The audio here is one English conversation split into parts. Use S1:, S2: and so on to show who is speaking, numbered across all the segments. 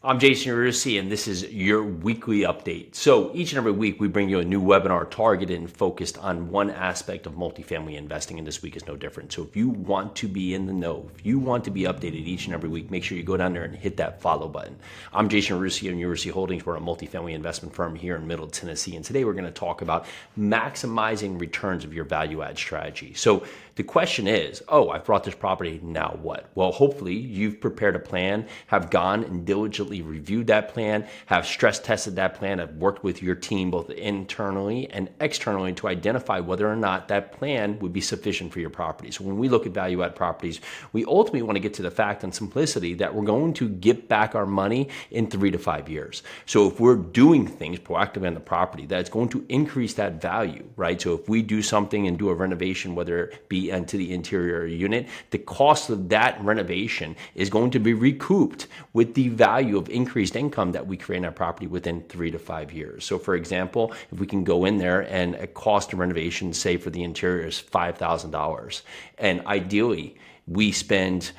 S1: I'm Jason Rusi, and this is your weekly update. So each and every week, we bring you a new webinar targeted and focused on one aspect of multifamily investing, and this week is no different. So if you want to be in the know, if you want to be updated each and every week, make sure you go down there and hit that follow button. I'm Jason Rusi of Rusi Holdings. We're a multifamily investment firm here in Middle Tennessee, and today we're going to talk about maximizing returns of your value add strategy. So the question is, I've brought this property, now what? Well, hopefully you've prepared a plan, have gone and diligently reviewed that plan, have stress tested that plan, have worked with your team both internally and externally to identify whether or not that plan would be sufficient for your property. So when we look at value add properties, we ultimately want to get to the fact and simplicity that we're going to get back our money in 3 to 5 years. So if we're doing things proactively on the property, that's going to increase that value, right? So if we do something and do a renovation, whether it be into the interior unit, the cost of that renovation is going to be recouped with the value of increased income that we create in our property within 3 to 5 years. So for example, if we can go in there and a cost of renovation, say for the interior is $5,000, and ideally we spend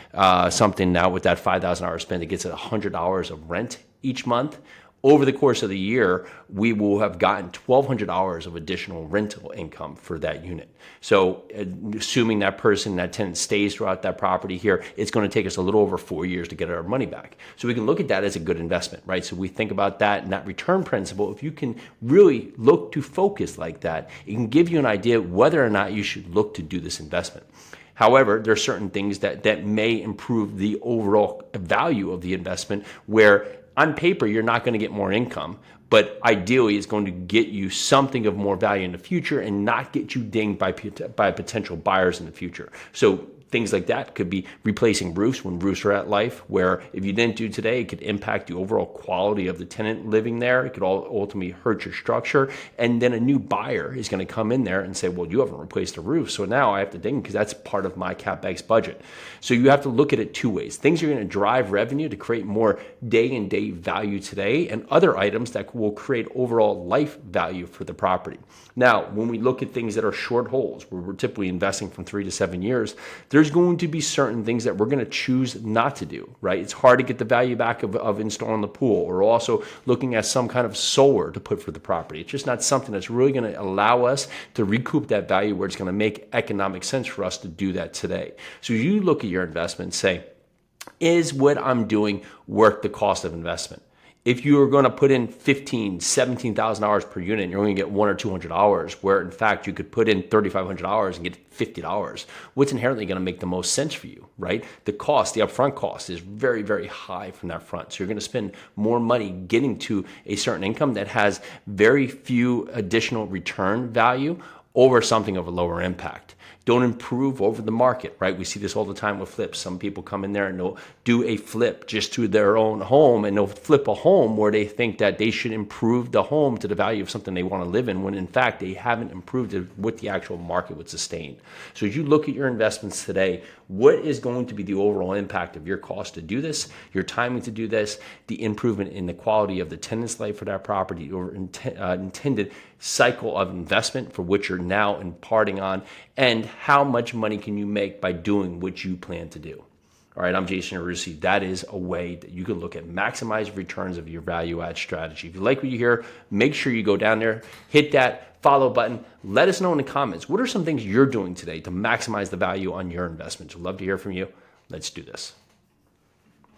S1: something now with that $5,000 spend, it gets at $100 of rent each month. Over the course of the year, we will have gotten $1,200 of additional rental income for that unit. So assuming that tenant stays throughout that property here, it's going to take us a little over 4 years to get our money back. So we can look at that as a good investment, right? So we think about that and that return principle. If you can really look to focus like that, it can give you an idea whether or not you should look to do this investment. However, there are certain things that may improve the overall value of the investment where on paper, you're not going to get more income, but ideally it's going to get you something of more value in the future and not get you dinged by potential buyers in the future. So things like that could be replacing roofs when roofs are at life, where if you didn't do today, it could impact the overall quality of the tenant living there. It could ultimately hurt your structure. And then a new buyer is going to come in there and say, well, you haven't replaced the roof. So now I have to ding because that's part of my CapEx budget. So you have to look at it two ways. Things are going to drive revenue to create more day-and-day value today, and other items that will create overall life value for the property. Now, when we look at things that are short holds, where we're typically investing from 3 to 7 years, there's going to be certain things that we're going to choose not to do, right? It's hard to get the value back of installing the pool, or also looking at some kind of solar to put for the property. It's just not something that's really going to allow us to recoup that value where it's going to make economic sense for us to do that today. So you look at your investment and say, is what I'm doing worth the cost of investment? If you are going to put in $15,000, $17,000 per unit, and you're only going to get $100 or $200, where in fact you could put in $3,500 and get $50, what's inherently going to make the most sense for you, right? The upfront cost is very, very high from that front. So you're going to spend more money getting to a certain income that has very few additional return value over something of a lower impact. Don't improve over the market, right? We see this all the time with flips. Some people come in there and they'll do a flip just to their own home, and they'll flip a home where they think that they should improve the home to the value of something they want to live in, when in fact they haven't improved it what the actual market would sustain. So as you look at your investments today, what is going to be the overall impact of your cost to do this, your timing to do this, the improvement in the quality of the tenant's life for that property, or intended cycle of investment for which you're now imparting on, and how much money can you make by doing what you plan to do. All right, I'm Jason Rusi. That is a way that you can look at maximize returns of your value add strategy. If you like what you hear, make sure you go down there, hit that follow button. Let us know in the comments, what are some things you're doing today to maximize the value on your investments? We'd love to hear from you. Let's do this.